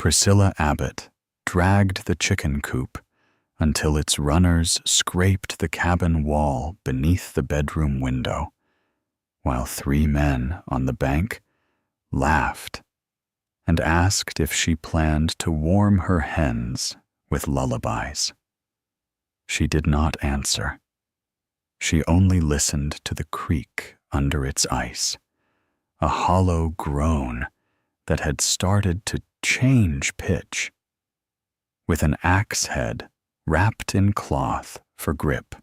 Priscilla Abbott dragged the chicken coop until its runners scraped the cabin wall beneath the bedroom window, while 3 men on the bank laughed and asked if she planned to warm her hens with lullabies. She did not answer. She only listened to the creak under its ice, a hollow groan that had started to change pitch. With an axe head wrapped in cloth for grip,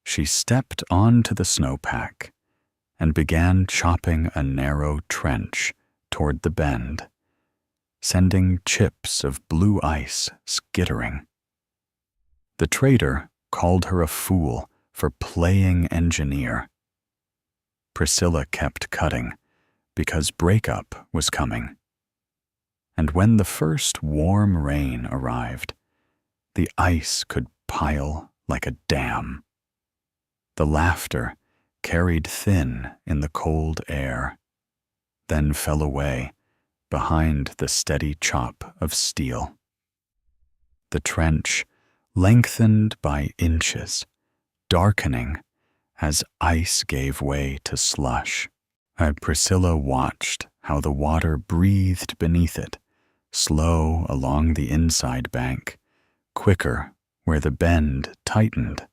she stepped onto the snowpack and began chopping a narrow trench toward the bend, sending chips of blue ice skittering. The trader called her a fool for playing engineer. Priscilla kept cutting because breakup was coming. And when the first warm rain arrived, the ice could pile like a dam. The laughter carried thin in the cold air, then fell away behind the steady chop of steel. The trench lengthened by inches, darkening as ice gave way to slush. Priscilla watched how the water breathed beneath it, slow along the inside bank, quicker where the bend tightened.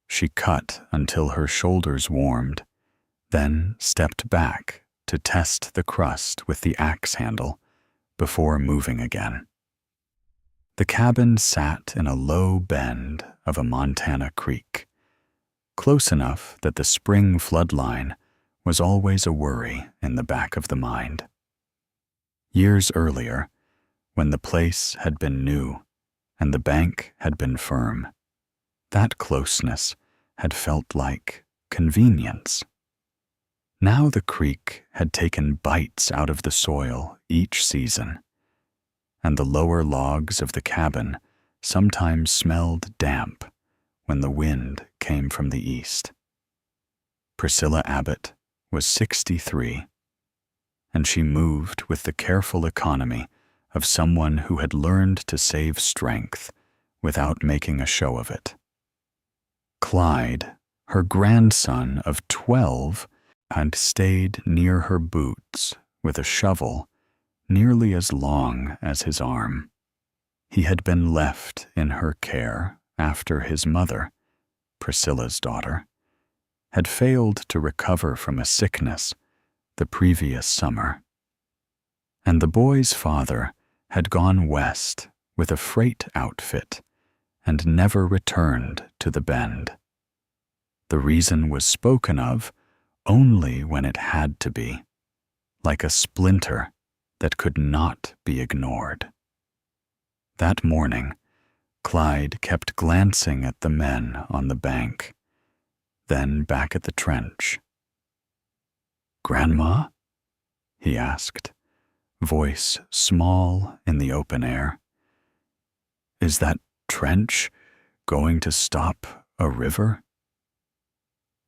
She cut until her shoulders warmed, then stepped back to test the crust with the axe handle before moving again. The cabin sat in a low bend of a Montana creek, close enough that the spring floodline was always a worry in the back of the mind. Years earlier, when the place had been new and the bank had been firm, that closeness had felt like convenience. Now the creek had taken bites out of the soil each season, and the lower logs of the cabin sometimes smelled damp when the wind came from the east. Priscilla Abbott was 63, and she moved with the careful economy of someone who had learned to save strength without making a show of it. Clyde, her grandson of 12, had stayed near her boots with a shovel nearly as long as his arm. He had been left in her care after his mother, Priscilla's daughter, had failed to recover from a sickness the previous summer. And the boy's father had gone west with a freight outfit and never returned to the bend. The reason was spoken of only when it had to be, like a splinter that could not be ignored. That morning, Clyde kept glancing at the men on the bank, then back at the trench. "Grandma?" he asked, voice small in the open air. "Is that trench going to stop a river?"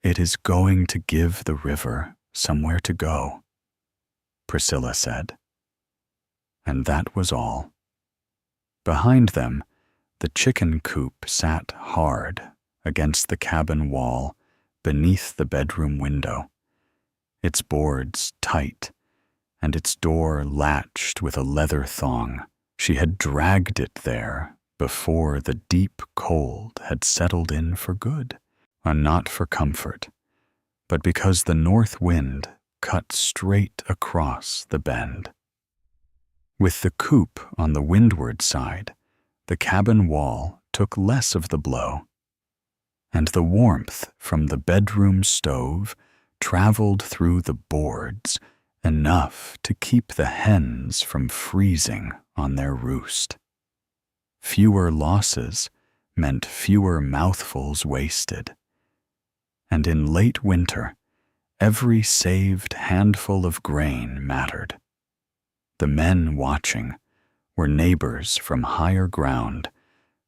"It is going to give the river somewhere to go," Priscilla said. And that was all. Behind them, the chicken coop sat hard against the cabin wall beneath the bedroom window, its boards tight and its door latched with a leather thong. She had dragged it there before the deep cold had settled in for good, and not for comfort, but because the north wind cut straight across the bend. With the coop on the windward side, the cabin wall took less of the blow, and the warmth from the bedroom stove traveled through the boards enough to keep the hens from freezing on their roost. Fewer losses meant fewer mouthfuls wasted, and in late winter, every saved handful of grain mattered. The men watching were neighbors from higher ground,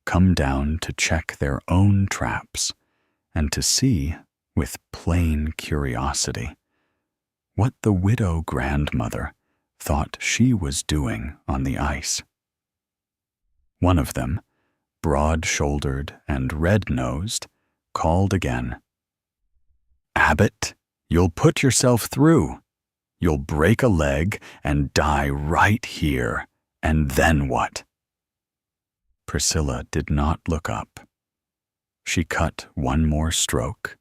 come down to check their own traps and to see, with plain curiosity, what the widow grandmother thought she was doing on the ice. One of them, broad-shouldered and red-nosed, called again. "Abbott, you'll put yourself through. You'll break a leg and die right here, and then what?" Priscilla did not look up. She cut one more stroke,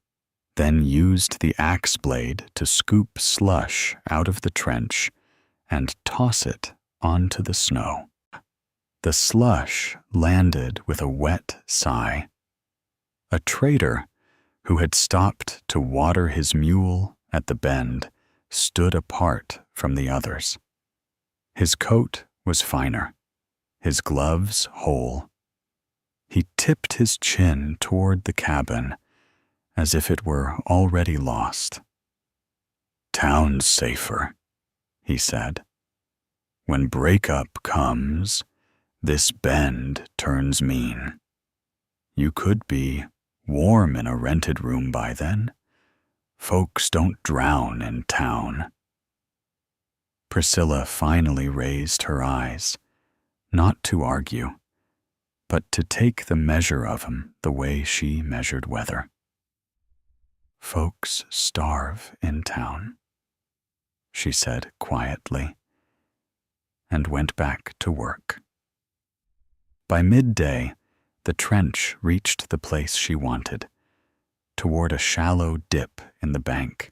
then used the axe blade to scoop slush out of the trench and toss it onto the snow. The slush landed with a wet sigh. A trader who had stopped to water his mule at the bend stood apart from the others. His coat was finer, his gloves whole. He tipped his chin toward the cabin as if it were already lost. "Town's safer," he said. "When breakup comes, this bend turns mean. You could be warm in a rented room by then. Folks don't drown in town." Priscilla finally raised her eyes, not to argue, but to take the measure of him the way she measured weather. "Folks starve in town," she said quietly, and went back to work. By midday, the trench reached the place she wanted, toward a shallow dip in the bank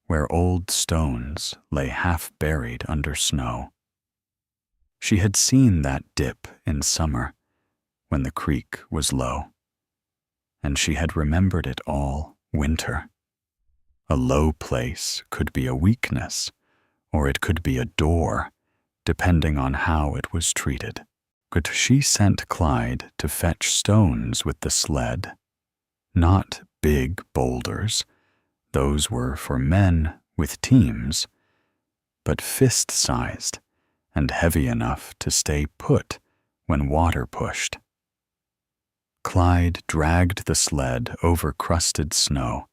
where old stones lay half buried under snow. She had seen that dip in summer when the creek was low, and she had remembered it all winter. A low place could be a weakness, or it could be a door, depending on how it was treated. But she sent Clyde to fetch stones with the sled. Not big boulders, those were for men with teams, but fist-sized and heavy enough to stay put when water pushed. Clyde dragged the sled over crusted snow,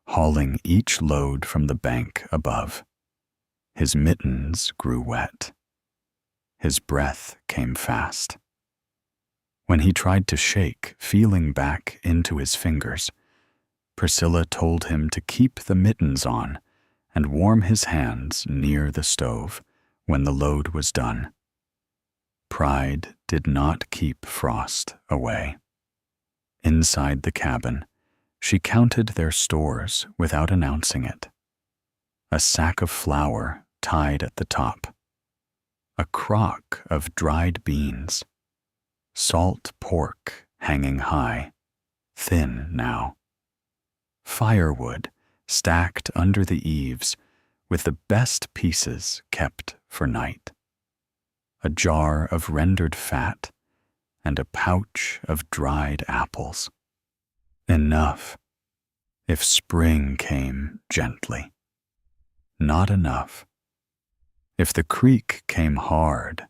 hauling each load from the bank above. His mittens grew wet. His breath came fast. When he tried to shake, feeling back into his fingers, Priscilla told him to keep the mittens on and warm his hands near the stove when the load was done. Pride did not keep frost away. Inside the cabin, she counted their stores without announcing it. A sack of flour tied at the top. A crock of dried beans, salt pork hanging high, thin now, firewood stacked under the eaves with the best pieces kept for night, a jar of rendered fat, and a pouch of dried apples. Enough, if spring came gently. Not enough, if the creek came hard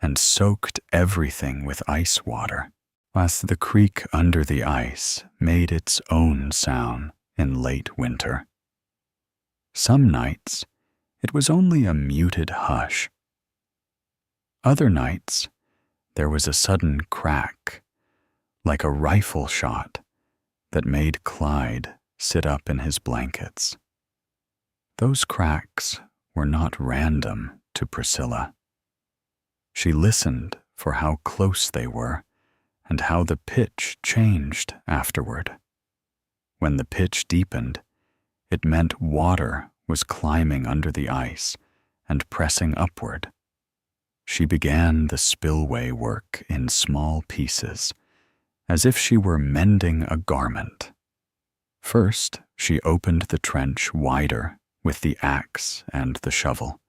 and soaked everything with ice water, as the creek under the ice made its own sound in late winter. Some nights, it was only a muted hush. Other nights, there was a sudden crack, like a rifle shot, that made Clyde sit up in his blankets. Those cracks were not random to Priscilla. She listened for how close they were and how the pitch changed afterward. When the pitch deepened, it meant water was climbing under the ice and pressing upward. She began the spillway work in small pieces, as if she were mending a garment. First, she opened the trench wider with the axe and the shovel,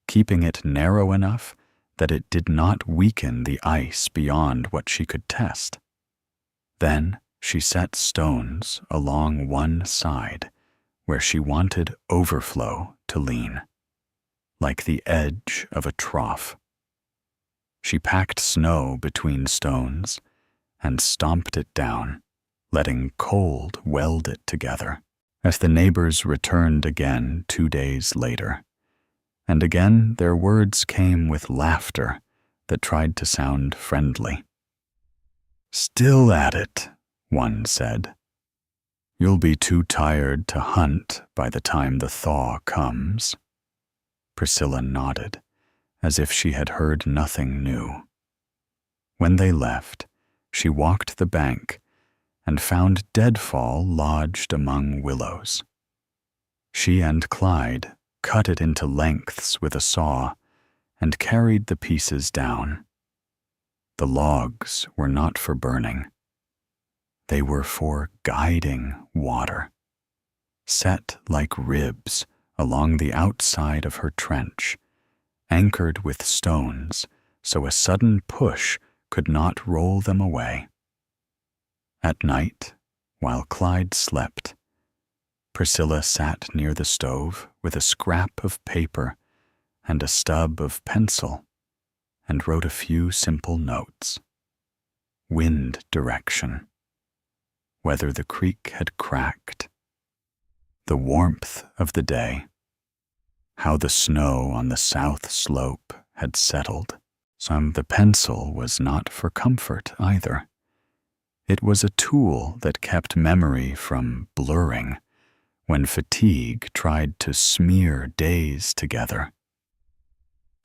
keeping it narrow enough that it did not weaken the ice beyond what she could test. Then she set stones along one side where she wanted Overflow to lean, like the edge of a trough. She packed snow between stones and stomped it down, letting cold weld it together. As the neighbors returned again 2 days later, and again their words came with laughter that tried to sound friendly. "Still at it," one said. "You'll be too tired to hunt by the time the thaw comes." Priscilla nodded, as if she had heard nothing new. When they left, she walked the bank and found deadfall lodged among willows. She and Clyde cut it into lengths with a saw and carried the pieces down. The logs were not for burning. They were for guiding water, set like ribs along the outside of her trench, anchored with stones so a sudden push could not roll them away. At night, while Clyde slept, Priscilla sat near the stove with a scrap of paper and a stub of pencil and wrote a few simple notes. Wind direction, whether the creek had cracked, the warmth of the day, how the snow on the south slope had settled. The pencil was not for comfort either. It was a tool that kept memory from blurring when fatigue tried to smear days together.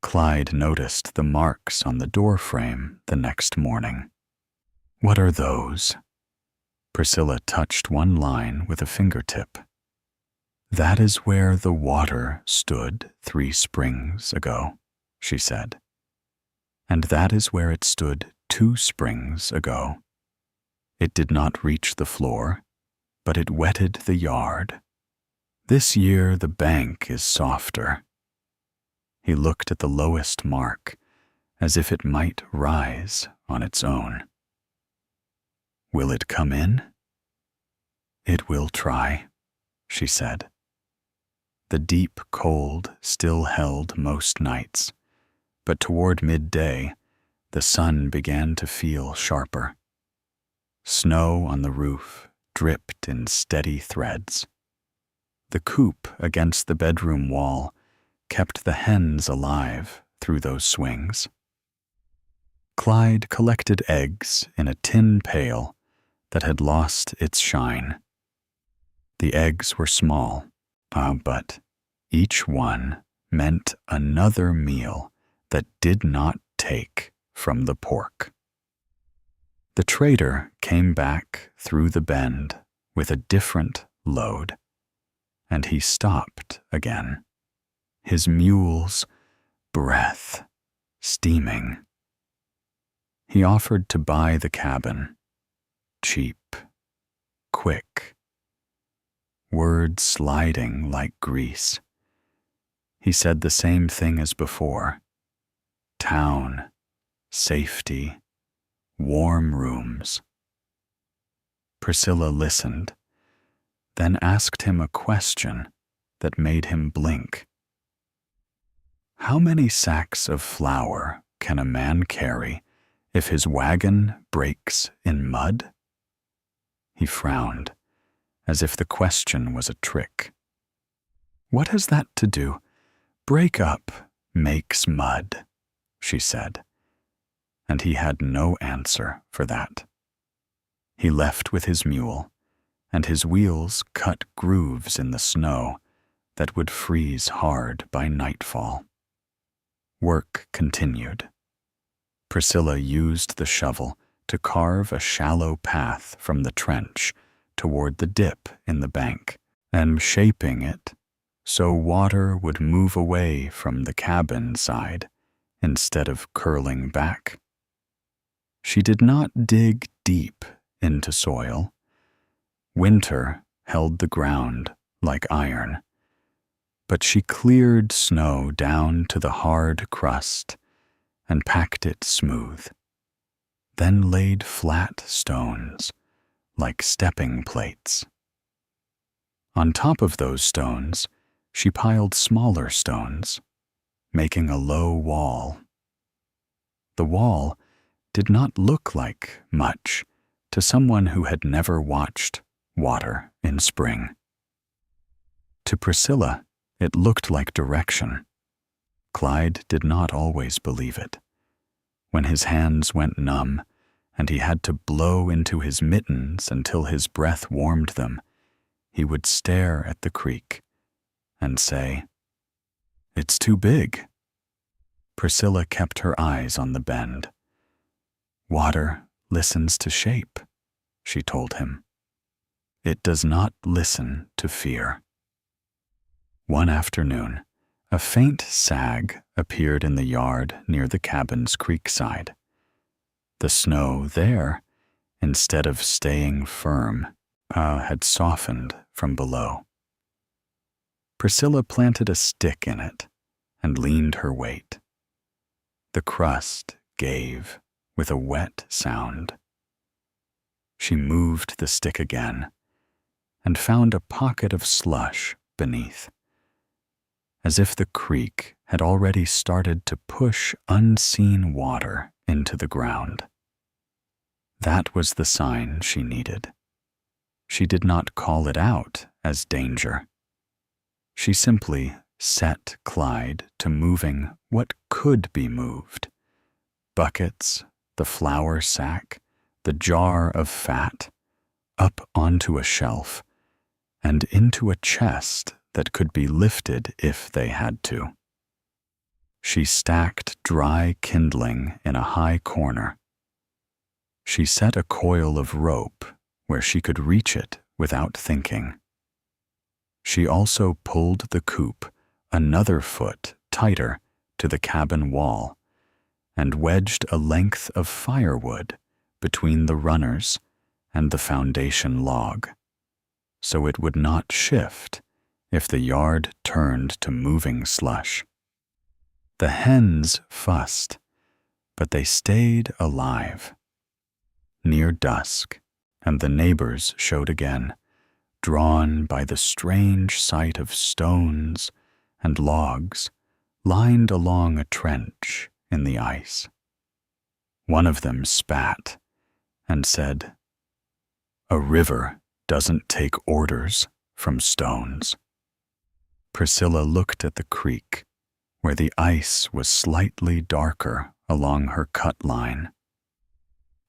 Clyde noticed the marks on the doorframe the next morning. "What are those?" Priscilla touched one line with a fingertip. "That is where the water stood 3 springs ago," she said. "And that is where it stood 2 springs ago. It did not reach the floor, but it wetted the yard. This year the bank is softer." He looked at the lowest mark, as if it might rise on its own. "Will it come in?" "It will try," she said. The deep cold still held most nights, but toward midday, the sun began to feel sharper. Snow on the roof dripped in steady threads. The coop against the bedroom wall kept the hens alive through those swings. Clyde collected eggs in a tin pail that had lost its shine. The eggs were small, but each one meant another meal that did not take from the pork. The trader came back through the bend with a different load, and he stopped again, his mule's breath steaming. He offered to buy the cabin, cheap, quick, words sliding like grease. He said the same thing as before: town, safety, warm rooms. Priscilla listened, then asked him a question that made him blink. "How many sacks of flour can a man carry if his wagon breaks in mud?" He frowned, as if the question was a trick. "What has that to do? Breakup makes mud," she said, and he had no answer for that. He left with his mule, and his wheels cut grooves in the snow that would freeze hard by nightfall. Work continued. Priscilla used the shovel to carve a shallow path from the trench toward the dip in the bank, and shaping it so water would move away from the cabin side instead of curling back. She did not dig deep into soil. Winter held the ground like iron, but she cleared snow down to the hard crust and packed it smooth, then laid flat stones like stepping plates. On top of those stones, she piled smaller stones, making a low wall. The wall did not look like much to someone who had never watched water in spring. To Priscilla, it looked like direction, Clyde did not always believe it. When his hands went numb and he had to blow into his mittens until his breath warmed them, he would stare at the creek and say, "It's too big." Priscilla kept her eyes on the bend. "Water listens to shape," she told him. "It does not listen to fear." One afternoon, a faint sag appeared in the yard near the cabin's creekside. The snow there, instead of staying firm, had softened from below. Priscilla planted a stick in it and leaned her weight. The crust gave with a wet sound. She moved the stick again and found a pocket of slush beneath, as if the creek had already started to push unseen water into the ground. That was the sign she needed. She did not call it out as danger. She simply set Clyde to moving what could be moved: buckets, the flour sack, the jar of fat, up onto a shelf, and into a chest that could be lifted if they had to. She stacked dry kindling in a high corner. She set a coil of rope where she could reach it without thinking. She also pulled the coop another foot tighter to the cabin wall and wedged a length of firewood between the runners and the foundation log, so it would not shift if the yard turned to moving slush. The hens fussed, but they stayed alive. Near dusk, and the neighbors showed again, drawn by the strange sight of stones and logs lined along a trench in the ice. One of them spat and said, "A river doesn't take orders from stones." Priscilla looked at the creek, where the ice was slightly darker along her cut line.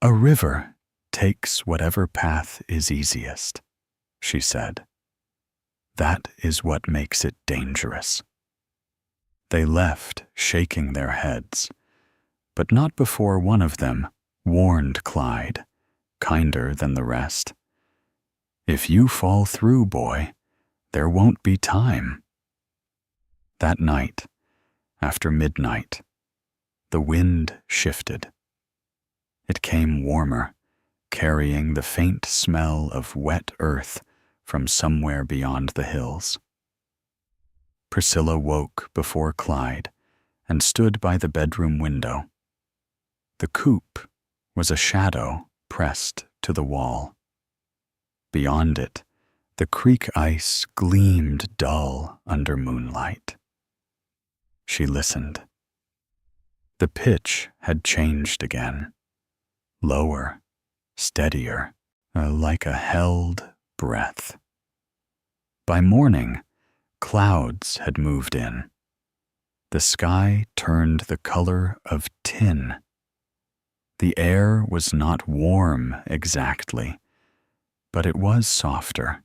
"A river takes whatever path is easiest," she said. "That is what makes it dangerous." They left, shaking their heads, but not before one of them warned Clyde, kinder than the rest. "If you fall through, boy, there won't be time." That night, after midnight, the wind shifted. It came warmer, carrying the faint smell of wet earth from somewhere beyond the hills. Priscilla woke before Clyde and stood by the bedroom window. The coop was a shadow pressed to the wall. Beyond it, the creek ice gleamed dull under moonlight. She listened. The pitch had changed again, lower, steadier, like a held breath. By morning, clouds had moved in. The sky turned the color of tin. The air was not warm exactly, but it was softer.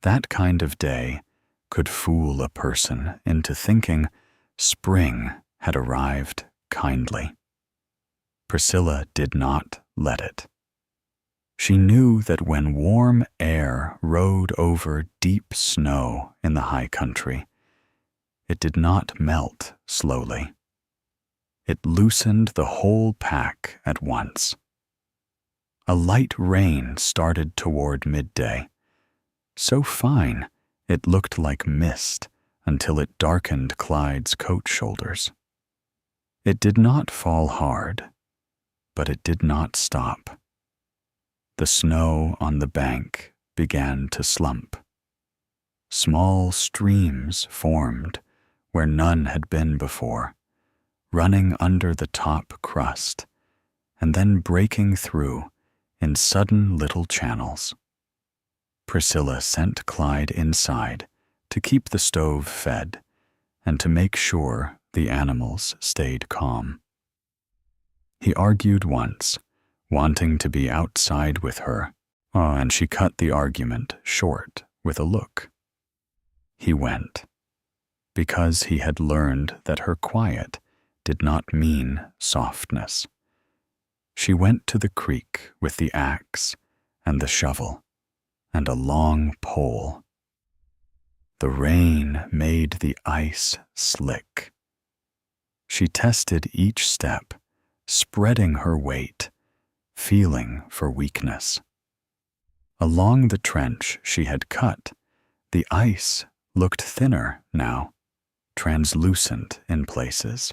That kind of day could fool a person into thinking spring had arrived kindly. Priscilla did not let it. She knew that when warm air rode over deep snow in the high country, it did not melt slowly. It loosened the whole pack at once. A light rain started toward midday, so fine it looked like mist until it darkened Clyde's coat shoulders. It did not fall hard, but it did not stop. The snow on the bank began to slump. Small streams formed where none had been before, running under the top crust and then breaking through in sudden little channels. Priscilla sent Clyde inside to keep the stove fed and to make sure the animals stayed calm. He argued once, wanting to be outside with her, and she cut the argument short with a look. He went, because he had learned that her quiet did not mean softness. She went to the creek with the axe and the shovel and a long pole. The rain made the ice slick. She tested each step, spreading her weight, feeling for weakness. Along the trench she had cut, the ice looked thinner now, translucent in places.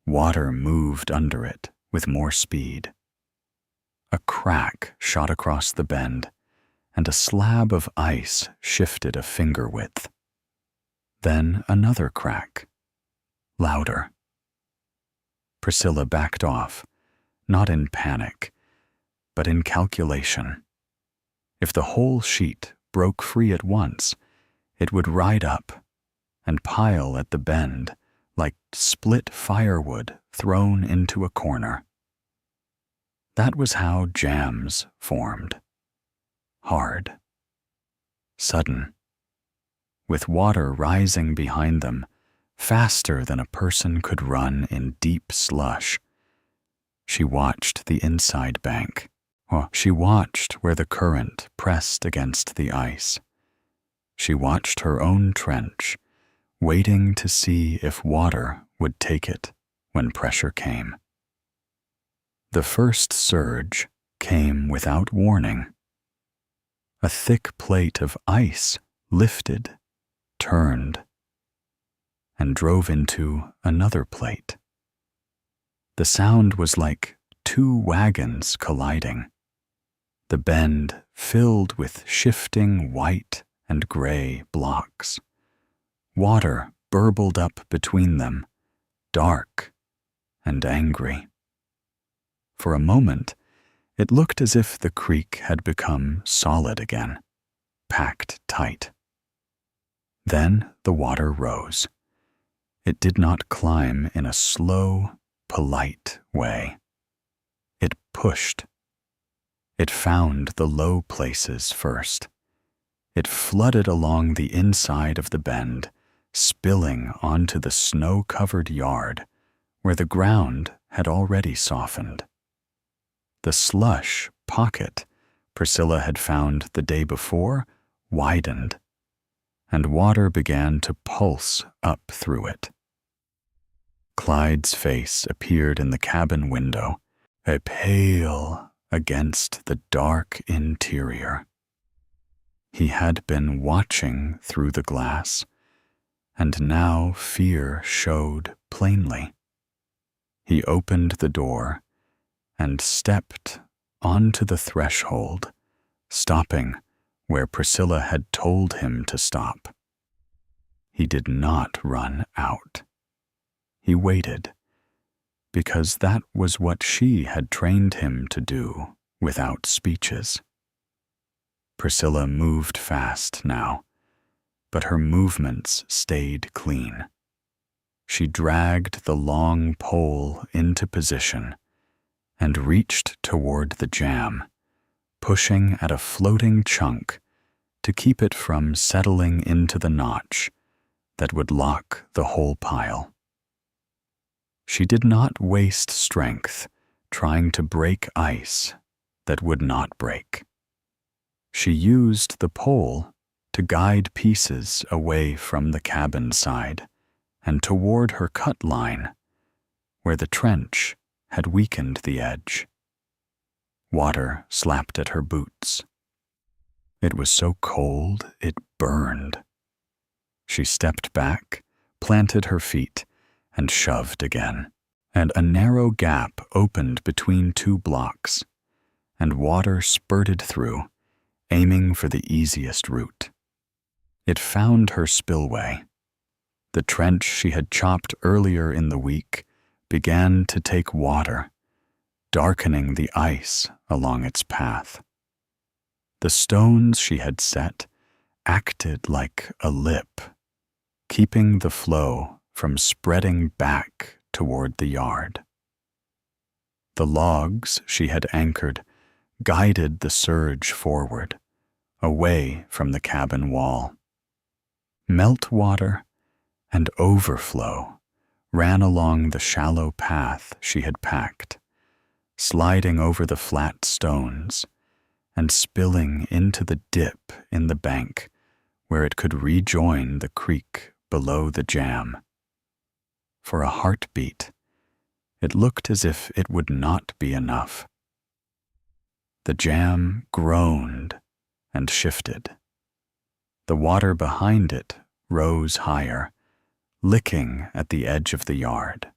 Water moved under it with more speed. A crack shot across the bend, and a slab of ice shifted a finger width. Then another crack, louder. Priscilla backed off, not in panic, but in calculation. If the whole sheet broke free at once, it would ride up and pile at the bend like split firewood thrown into a corner. That was how jams formed. Hard. Sudden. With water rising behind them, faster than a person could run in deep slush. She watched the inside bank. She watched where the current pressed against the ice. She watched her own trench, waiting to see if water would take it when pressure came. The first surge came without warning. A thick plate of ice lifted, turned, and drove into another plate. The sound was like two wagons colliding, the bend filled with shifting white and gray blocks. Water burbled up between them, dark and angry. For a moment, it looked as if the creek had become solid again, packed tight. Then the water rose. It did not climb in a slow, polite way. It pushed. It found the low places first. It flooded along the inside of the bend, spilling onto the snow-covered yard where the ground had already softened. The slush pocket Priscilla had found the day before widened, and water began to pulse up through it. Clyde's face appeared in the cabin window, a pale against the dark interior. He had been watching through the glass, and now fear showed plainly. He opened the door and stepped onto the threshold, stopping where Priscilla had told him to stop. He did not run out. He waited, because that was what she had trained him to do without speeches. Priscilla moved fast now, but her movements stayed clean. She dragged the long pole into position and reached toward the jam, pushing at a floating chunk to keep it from settling into the notch that would lock the whole pile. She did not waste strength trying to break ice that would not break. She used the pole to guide pieces away from the cabin side and toward her cut line, where the trench had weakened the edge. Water slapped at her boots. It was so cold it burned. She stepped back, planted her feet, and shoved again, and a narrow gap opened between two blocks, and water spurted through, aiming for the easiest route. It found her spillway. The trench she had chopped earlier in the week began to take water, darkening the ice along its path. The stones she had set acted like a lip, keeping the flow from spreading back toward the yard. The logs she had anchored guided the surge forward, away from the cabin wall. Meltwater and overflow ran along the shallow path she had packed, sliding over the flat stones and spilling into the dip in the bank where it could rejoin the creek below the jam. For a heartbeat, it looked as if it would not be enough. The jam groaned and shifted. The water behind it rose higher, licking at the edge of the yard.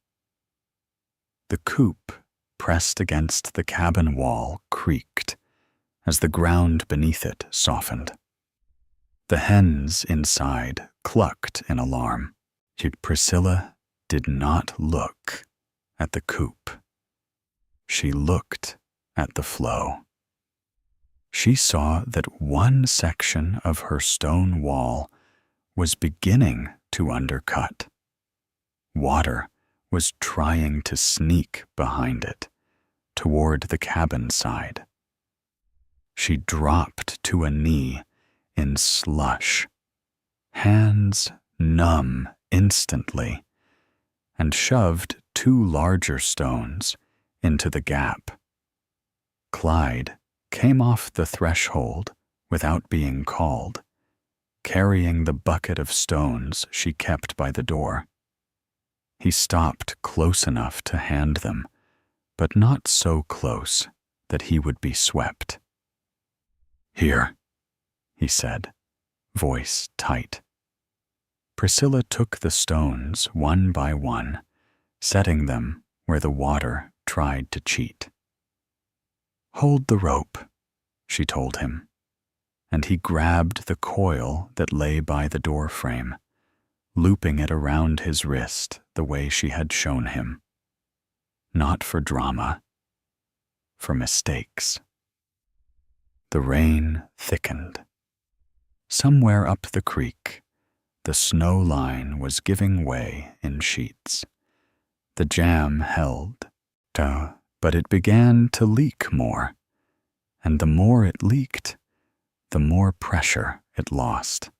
The coop pressed against the cabin wall creaked as the ground beneath it softened. The hens inside clucked in alarm, yet Priscilla did not look at the coop. She looked at the flow. She saw that one section of her stone wall was beginning to undercut. Water was trying to sneak behind it, toward the cabin side. She dropped to a knee in slush, hands numb instantly, and shoved 2 larger stones into the gap. Clyde came off the threshold without being called, carrying the bucket of stones she kept by the door. He stopped close enough to hand them, but not so close that he would be swept. "Here," he said, voice tight. Priscilla took the stones one by one, setting them where the water tried to cheat. "Hold the rope," she told him, and he grabbed the coil that lay by the door frame, looping it around his wrist the way she had shown him. Not for drama, for mistakes. The rain thickened. Somewhere up the creek, the snow line was giving way in sheets. The jam held, but it began to leak more, and the more it leaked, the more pressure it lost.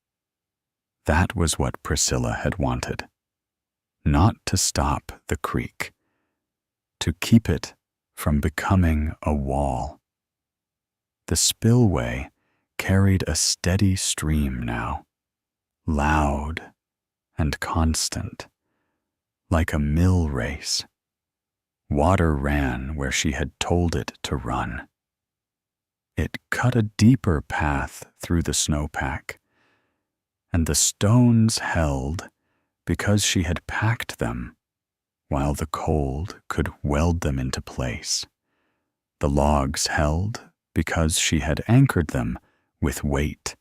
That was what Priscilla had wanted. Not to stop the creek, to keep it from becoming a wall. The spillway carried a steady stream now, loud and constant, like a mill race. Water ran where she had told it to run. It cut a deeper path through the snowpack, and the stones held because she had packed them, while the cold could weld them into place. The logs held because she had anchored them with weight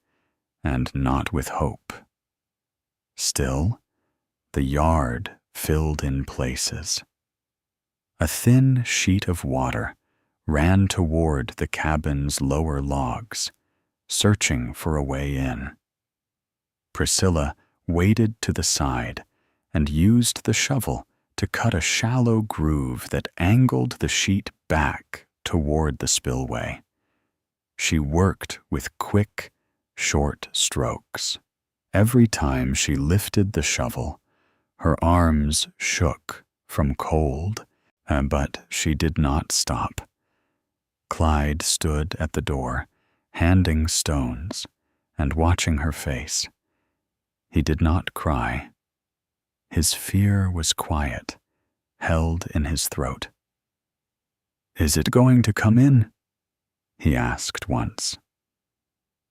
and not with hope. Still, the yard filled in places. A thin sheet of water ran toward the cabin's lower logs, searching for a way in. Priscilla waded to the side and used the shovel to cut a shallow groove that angled the sheet back toward the spillway. She worked with quick, short strokes. Every time she lifted the shovel, her arms shook from cold, but she did not stop. Clyde stood at the door, handing stones and watching her face. He did not cry. His fear was quiet, held in his throat. "Is it going to come in?" he asked once.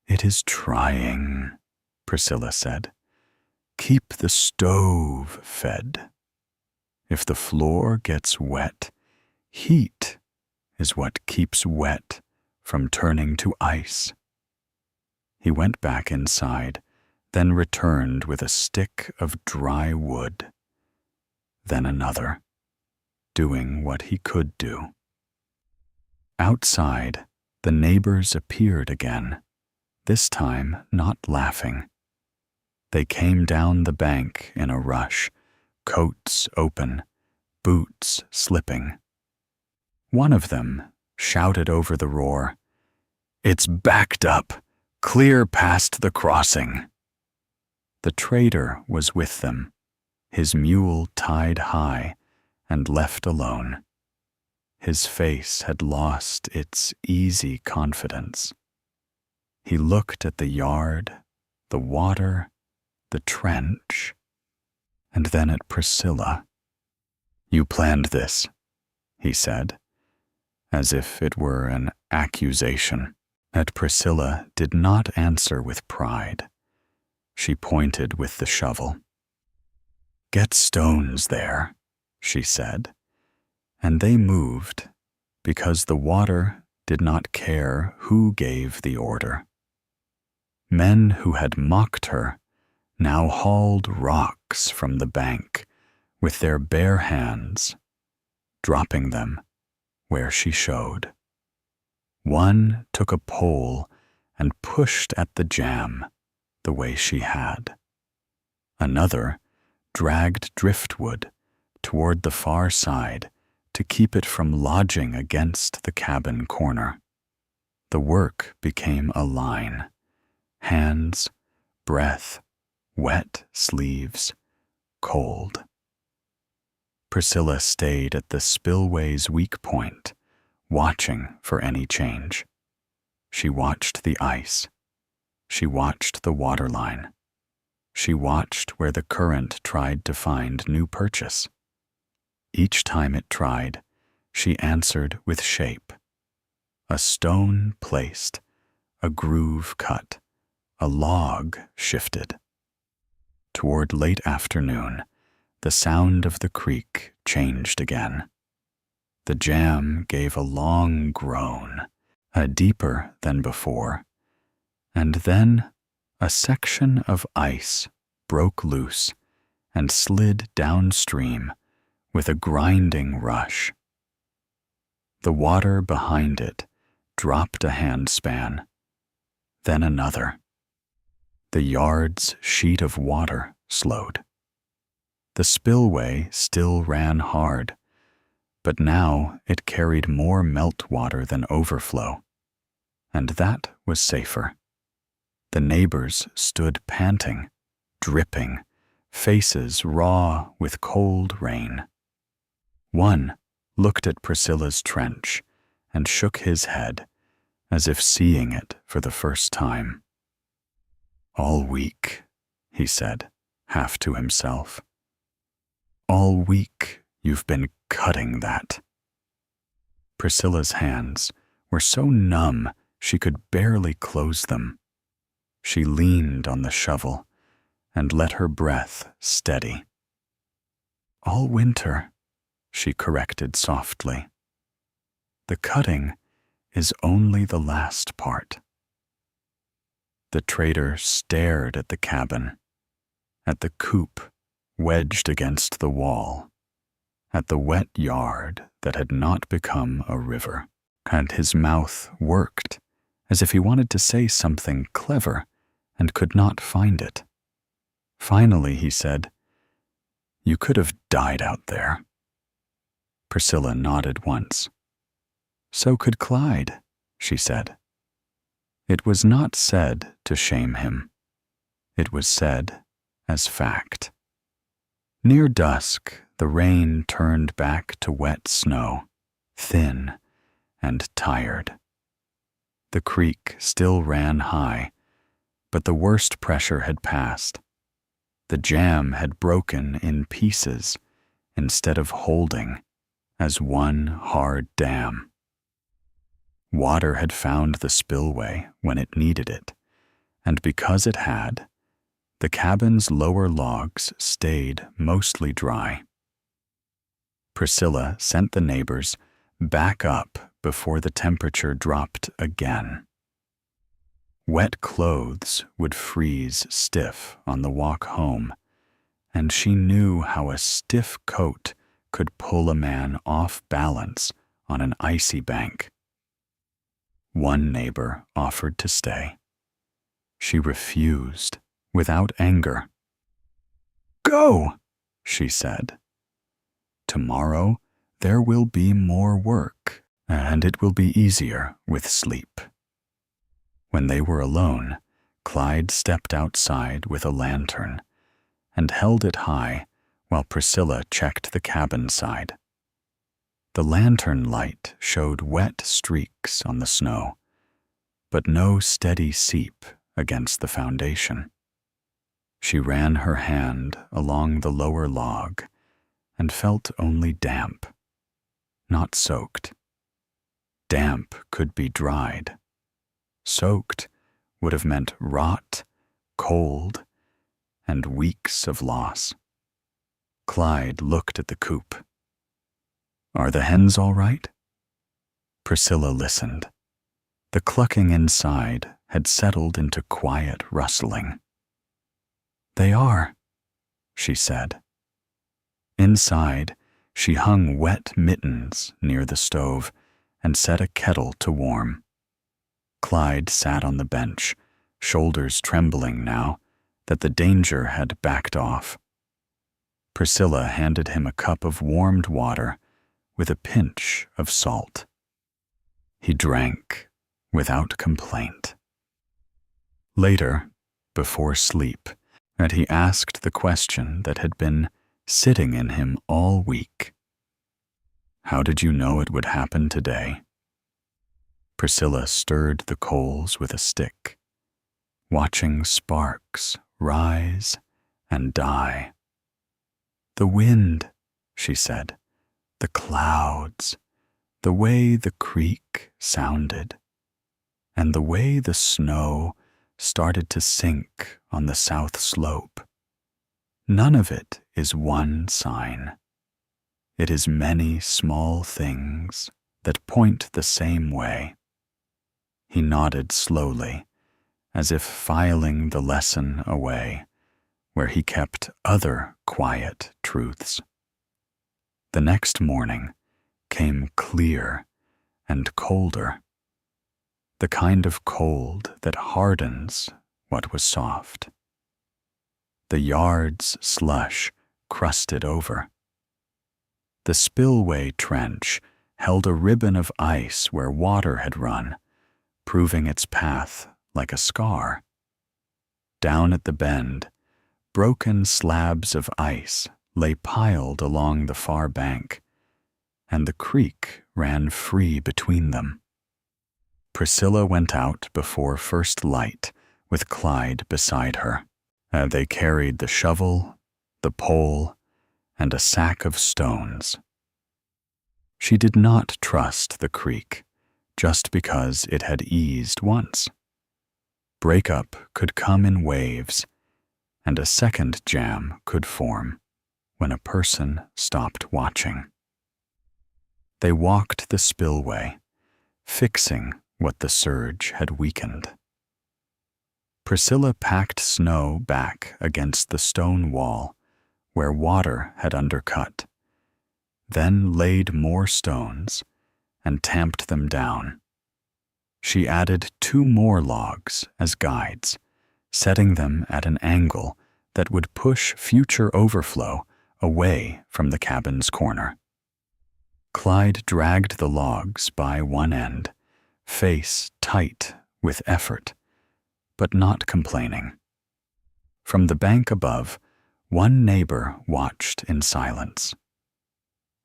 "It is trying," Priscilla said. "Keep the stove fed. If the floor gets wet, heat is what keeps wet from turning to ice." He went back inside, then returned with a stick of dry wood. Then another, doing what he could do. Outside, the neighbors appeared again, this time not laughing. They came down the bank in a rush, coats open, boots slipping. One of them shouted over the roar, "It's backed up, clear past the crossing." The trader was with them, his mule tied high and left alone. His face had lost its easy confidence. He looked at the yard, the water, the trench, and then at Priscilla. "You planned this," he said, as if it were an accusation. At Priscilla did not answer with pride. She pointed with the shovel. "Get stones there," she said, and they moved because the water did not care who gave the order. Men who had mocked her now hauled rocks from the bank with their bare hands, dropping them where she showed. One took a pole and pushed at the jam the way she had. Another dragged driftwood toward the far side to keep it from lodging against the cabin corner. The work became a line: hands, breath, wet sleeves, cold. Priscilla stayed at the spillway's weak point, watching for any change. She watched the ice. She watched the waterline. She watched where the current tried to find new purchase. Each time it tried, she answered with shape. A stone placed, a groove cut, a log shifted. Toward late afternoon, the sound of the creek changed again. The jam gave a long groan, a deeper than before, and then a section of ice broke loose and slid downstream with a grinding rush. The water behind it dropped a handspan, then another. The yard's sheet of water slowed. The spillway still ran hard, but now it carried more meltwater than Overflow, and that was safer. The neighbors stood panting, dripping, faces raw with cold rain. One looked at Priscilla's trench and shook his head, as if seeing it for the first time. "All week," he said, half to himself. "All week you've been cutting that." Priscilla's hands were so numb she could barely close them. She leaned on the shovel and let her breath steady. "All winter," she corrected softly. "The cutting is only the last part." The trader stared at the cabin, at the coop wedged against the wall, at the wet yard that had not become a river, and his mouth worked as if he wanted to say something clever and could not find it. Finally he said, "You could have died out there." Priscilla nodded once. "So could Clyde," she said. It was not said to shame him. It was said as fact. Near dusk, the rain turned back to wet snow, thin and tired. The creek still ran high, but the worst pressure had passed. The jam had broken in pieces instead of holding as one hard dam. Water had found the spillway when it needed it, and because it had, the cabin's lower logs stayed mostly dry. Priscilla sent the neighbors back up before the temperature dropped again. Wet clothes would freeze stiff on the walk home, and she knew how a stiff coat could pull a man off balance on an icy bank. One neighbor offered to stay. She refused without anger. "Go," she said. "Tomorrow there will be more work, and it will be easier with sleep." When they were alone, Clyde stepped outside with a lantern and held it high while Priscilla checked the cabin side. The lantern light showed wet streaks on the snow, but no steady seep against the foundation. She ran her hand along the lower log and felt only damp, not soaked. Damp could be dried. Soaked would have meant rot, cold, and weeks of loss. Clyde looked at the coop. "Are the hens all right?" Priscilla listened. The clucking inside had settled into quiet rustling. "They are," she said. Inside, she hung wet mittens near the stove and set a kettle to warm. Clyde sat on the bench, shoulders trembling now that the danger had backed off. Priscilla handed him a cup of warmed water with a pinch of salt. He drank without complaint. Later, before sleep, and he asked the question that had been sitting in him all week. "How did you know it would happen today?" Priscilla stirred the coals with a stick, watching sparks rise and die. "The wind," she said, "the clouds, the way the creek sounded, and the way the snow started to sink on the south slope. None of it is one sign. It is many small things that point the same way." He nodded slowly, as if filing the lesson away, where he kept other quiet truths. The next morning came clear and colder, the kind of cold that hardens what was soft. The yard's slush crusted over. The spillway trench held a ribbon of ice where water had run, proving its path like a scar. Down at the bend, broken slabs of ice lay piled along the far bank, and the creek ran free between them. Priscilla went out before first light with Clyde beside her. They carried the shovel, the pole, and a sack of stones. She did not trust the creek just because it had eased once. Breakup could come in waves, and a second jam could form when a person stopped watching. They walked the spillway, fixing what the surge had weakened. Priscilla packed snow back against the stone wall where water had undercut, then laid more stones and tamped them down. She added 2 more logs as guides, setting them at an angle that would push future overflow away from the cabin's corner. Clyde dragged the logs by one end, face tight with effort, but not complaining. From the bank above, one neighbor watched in silence.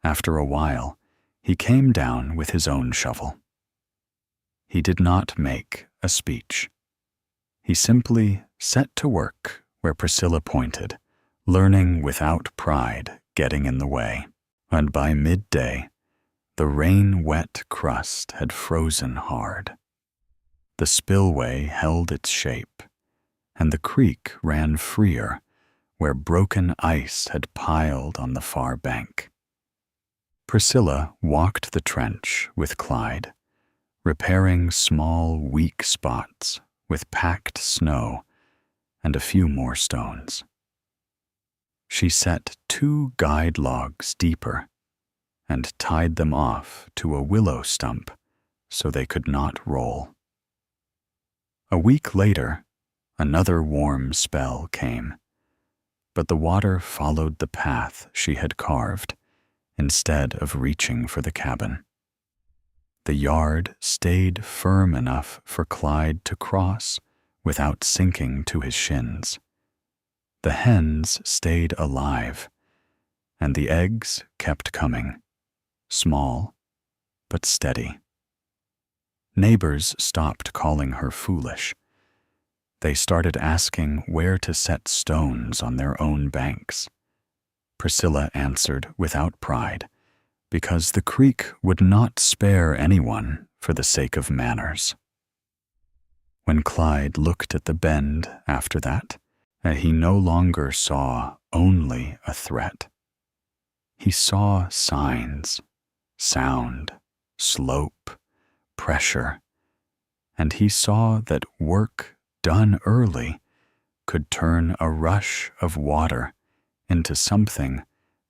After a while, he came down with his own shovel. He did not make a speech. He simply set to work where Priscilla pointed, learning without pride getting in the way. And by midday, the rain-wet crust had frozen hard. The spillway held its shape, and the creek ran freer where broken ice had piled on the far bank. Priscilla walked the trench with Clyde, repairing small, weak spots with packed snow and a few more stones. She set 2 guide logs deeper and tied them off to a willow stump so they could not roll. A week later, Another warm spell came, but the water followed the path she had carved instead of reaching for the cabin. The yard stayed firm enough for Clyde to cross without sinking to his shins. The hens stayed alive, and the eggs kept coming, small but steady. Neighbors stopped calling her foolish. They started asking where to set stones on their own banks. Priscilla answered without pride, because the creek would not spare anyone for the sake of manners. When Clyde looked at the bend after that, he no longer saw only a threat. He saw signs, sound, slope, pressure, and he saw that work done early could turn a rush of water into something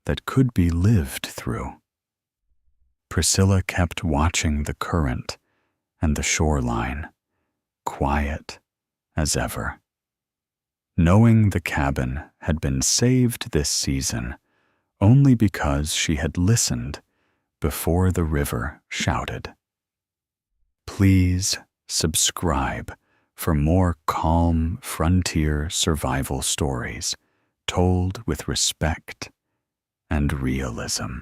that could be lived through. Priscilla kept watching the current and the shoreline, quiet as ever. Knowing the cabin had been saved this season only because she had listened before the river shouted. Please subscribe for more calm frontier survival stories told with respect and realism.